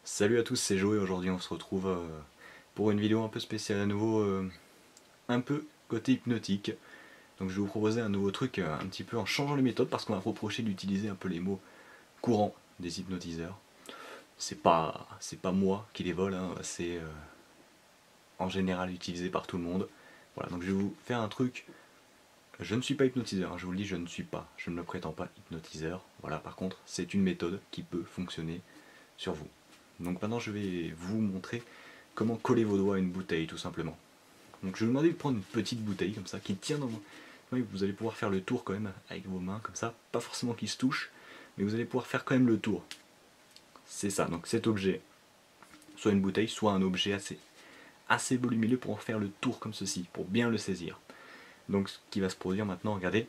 Salut à tous, c'est Joe et aujourd'hui on se retrouve pour une vidéo un peu spéciale à nouveau, un peu côté hypnotique. Donc je vais vous proposer un nouveau truc un petit peu en changeant les méthodes parce qu'on va reprocher d'utiliser un peu les mots courants des hypnotiseurs. C'est pas moi qui les vole, hein, c'est en général utilisé par tout le monde. Voilà, donc je vais vous faire un truc. Je ne suis pas hypnotiseur, hein, je vous le dis, je ne me prétends pas hypnotiseur. Voilà, par contre, c'est une méthode qui peut fonctionner sur vous. Donc maintenant je vais vous montrer comment coller vos doigts à une bouteille tout simplement. Donc je vais vous demander de prendre une petite bouteille comme ça qui tient dans vos... Oui, vous allez pouvoir faire le tour quand même avec vos mains comme ça, pas forcément qu'ils se touchent, mais vous allez pouvoir faire quand même le tour. C'est ça, donc cet objet, soit une bouteille, soit un objet assez volumineux pour en faire le tour comme ceci, pour bien le saisir. Donc ce qui va se produire maintenant, regardez,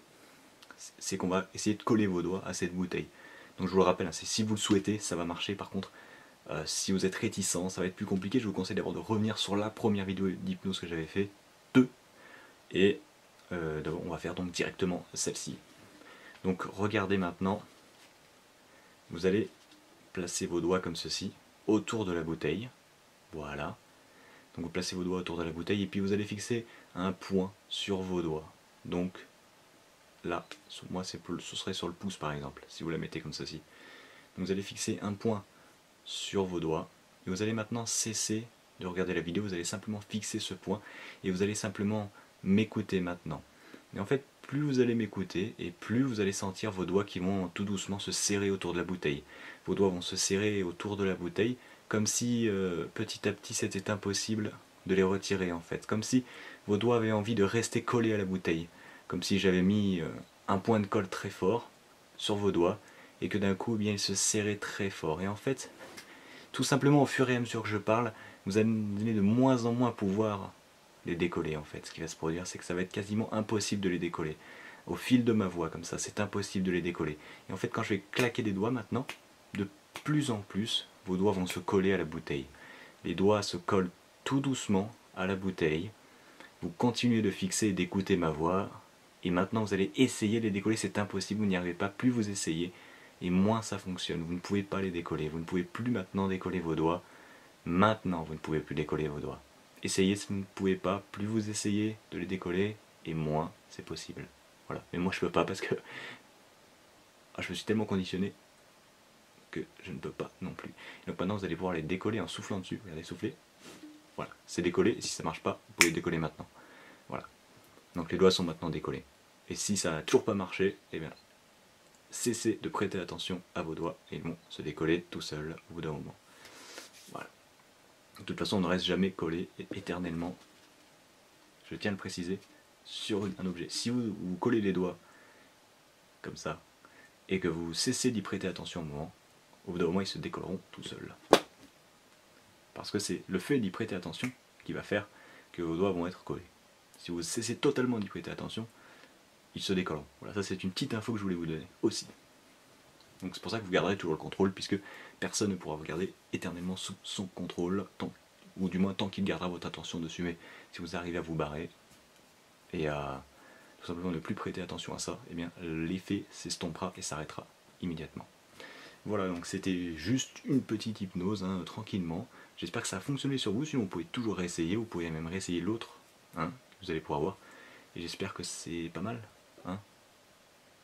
c'est qu'on va essayer de coller vos doigts à cette bouteille. Donc je vous le rappelle, hein, c'est si vous le souhaitez, ça va marcher. Par contre, si vous êtes réticent, ça va être plus compliqué. Je vous conseille d'abord de revenir sur la première vidéo d'hypnose que j'avais fait, 2, et on va faire donc directement celle-ci. Donc regardez maintenant, vous allez placer vos doigts comme ceci, autour de la bouteille, voilà. Donc vous placez vos doigts autour de la bouteille et puis vous allez fixer un point sur vos doigts. Donc là, moi ce serait sur le pouce par exemple, si vous la mettez comme ceci. Donc vous allez fixer un point sur vos doigts et vous allez maintenant cesser de regarder la vidéo, vous allez simplement fixer ce point et vous allez simplement m'écouter maintenant. Et en fait, plus vous allez m'écouter et plus vous allez sentir vos doigts qui vont tout doucement se serrer autour de la bouteille. Vos doigts vont se serrer autour de la bouteille comme si petit à petit c'était impossible de les retirer en fait. Comme si vos doigts avaient envie de rester collés à la bouteille. Comme si j'avais mis un point de colle très fort sur vos doigts et que d'un coup, eh bien, ils se serraient très fort. Et en fait, tout simplement au fur et à mesure que je parle, vous allez de moins en moins pouvoir les décoller en fait. Ce qui va se produire, c'est que ça va être quasiment impossible de les décoller. Au fil de ma voix, comme ça, c'est impossible de les décoller. Et en fait, quand je vais claquer des doigts maintenant, de plus en plus, vos doigts vont se coller à la bouteille. Les doigts se collent tout doucement à la bouteille. Vous continuez de fixer et d'écouter ma voix. Et maintenant, vous allez essayer de les décoller. C'est impossible, vous n'y arrivez pas. Plus vous essayez, et moins ça fonctionne. Vous ne pouvez pas les décoller. Vous ne pouvez plus maintenant décoller vos doigts. Maintenant, vous ne pouvez plus décoller vos doigts. Essayez si vous ne pouvez pas. Plus vous essayez de les décoller, et moins c'est possible. Voilà. Mais moi, je peux pas parce que je me suis tellement conditionné que je ne peux pas non plus. Donc maintenant, vous allez pouvoir les décoller en soufflant dessus. Regardez, soufflez. Voilà. C'est décollé. Si ça marche pas, vous pouvez les décoller maintenant. Voilà. Donc les doigts sont maintenant décollés. Et si ça n'a toujours pas marché, eh bien, cessez de prêter attention à vos doigts et ils vont se décoller tout seuls au bout d'un moment. Voilà. De toute façon, on ne reste jamais collé éternellement, je tiens à le préciser, sur un objet. Si vous collez les doigts comme ça et que vous cessez d'y prêter attention au moment, au bout d'un moment, ils se décolleront tout seuls. Parce que c'est le fait d'y prêter attention qui va faire que vos doigts vont être collés. Si vous cessez totalement d'y prêter attention, ils se décolleront. Voilà, ça c'est une petite info que je voulais vous donner aussi. Donc c'est pour ça que vous garderez toujours le contrôle, puisque personne ne pourra vous garder éternellement sous son contrôle, ou du moins tant qu'il gardera votre attention dessus. Mais si vous arrivez à vous barrer et à tout simplement ne plus prêter attention à ça, eh bien l'effet s'estompera et s'arrêtera immédiatement. Voilà, donc c'était juste une petite hypnose, hein, tranquillement. J'espère que ça a fonctionné sur vous, sinon vous pouvez toujours réessayer, vous pouvez même réessayer l'autre, hein, vous allez pouvoir voir. Et j'espère que c'est pas mal, hein,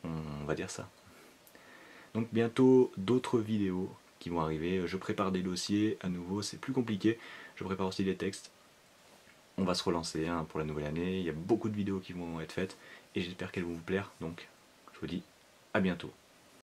on va dire ça. Donc bientôt d'autres vidéos qui vont arriver, je prépare des dossiers, à nouveau c'est plus compliqué, je prépare aussi des textes. On va se relancer, hein, pour la nouvelle année, il y a beaucoup de vidéos qui vont être faites et j'espère qu'elles vont vous plaire, donc je vous dis à bientôt.